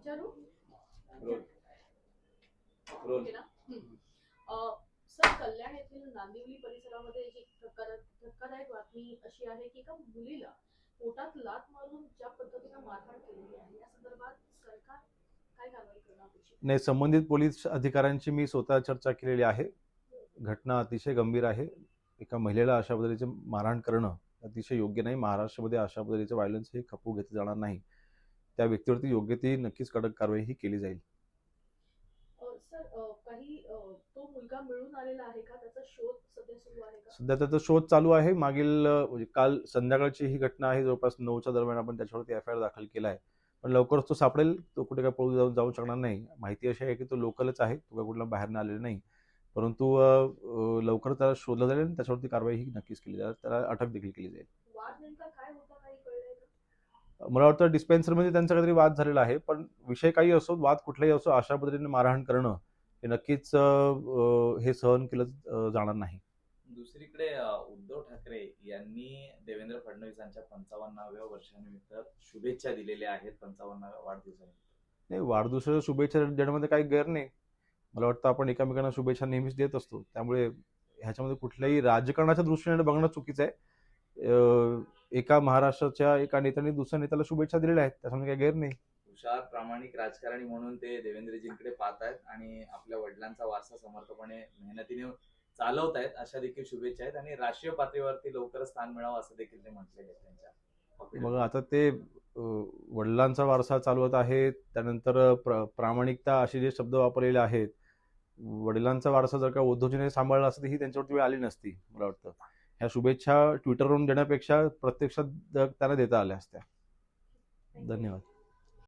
विचारू role role okay ना. Sir, कल्याण येथील नांदिवली परिसरामध्ये एक धक्कादायक बातमी अशी आहे की एका मुलीला पोटात लाथ मारून ज्या पद्धतीने मारहाण केलेली आहे या संदर्भात सरकार काय कारवाई करणं अपेक्षित आहे? नाही, संबंधित पोलीस अधिकाऱ्यांची मी स्वतः चर्चा केलेली आहे. घटना अतिशय गंभीर आहे. एका महिलेला अशा पद्धतीचे मारहाण करणं अतिशय योग्य नाही. महाराष्ट्रामध्ये अशा पद्धतीचे व्हायलन्स हे खपवून घेतले जाणार नाही. त्या व्यक्तीवरती योग्य ती नक्कीच कडक कारवाई ही केली जाईल. सर, काही तो मुलगा मिळून आलेला आहे का? त्याचा शोध सध्या सुरू आहे का? सध्या त्याचा शोध चालू आहे. मागील म्हणजे काल संध्याकाळची ही घटना आहे. जवळपास 9च्या दरम्यान आपण त्याच्यावरती FIR दाखल केला आहे. पण लवकरच तो सापडेल. तो कुठे काय पळून जाऊ शकणार नाही. माहिती अशी आहे की तो लोकलच आहे. तो काय कुठला बाहेरनं आलेला नाही. परंतु लवकर त्याला शोधलं जाईल आणि त्याच्यावरती कारवाई ही नक्कीच केली जाईल. त्याला अटक देखील केली जाईल. वाद नेमका काय होता काही कळलंय का? मला वाटतं डिस्पेन्सरमध्ये त्यांचा काहीतरी वाद झालेला आहे. पण विषय काही असो, वाद कुठलाही असो, अशा पद्धतीने मारहाण करणं हे नक्कीच हे सहन केलं जाणार नाही. दुसरीकडे उद्धव ठाकरे यांनी देवेंद्र फडणवीसांच्या 55व्या वर्षानिमित्त शुभेच्छा दिलेल्या आहेत. 55व्या वाढदिवसानिमित्त. नाही, वाढदिवसाच्या शुभेच्छा देण्यामध्ये काही गैर नाही. मला वाटतं आपण एकमेकांना शुभेच्छा नेहमीच देत असतो. त्यामुळे ह्याच्यामध्ये कुठल्याही राजकारणाच्या दृष्टीने बघणं चुकीचं आहे. एका महाराष्ट्राच्या एका नेत्याने दुसऱ्या नेत्याला शुभेच्छा दिलेल्या आहेत. त्याच्यामध्ये काही गैर नाही. हुशार प्रामाणिक राजकारणी म्हणून ते देवेंद्रजींकडे पाहत आहेत आणि आपल्या वडिलांचा वारसा समर्थपणे मेहनतीने चालवत आहेत अशा देखील शुभेच्छा आहेत. आणि राष्ट्रीय पातळीवरती लवकरच स्थान मिळावं असं देखील ते म्हटलेले आहेत त्यांच्या. मग आता ते वडिलांचा वारसा चालवत आहेत. त्यानंतर प्रामाणिकता असे जे शब्द वापरलेले आहेत. वडिलांचा वारसा जर का उद्धवजीने सांभाळला असता ही त्यांच्यावरती वेळ आली नसती. मला वाटतं ह्या शुभेच्छा ट्विटरवरून देण्यापेक्षा प्रत्यक्षात त्यांना देता आल्या असत्या. धन्यवाद.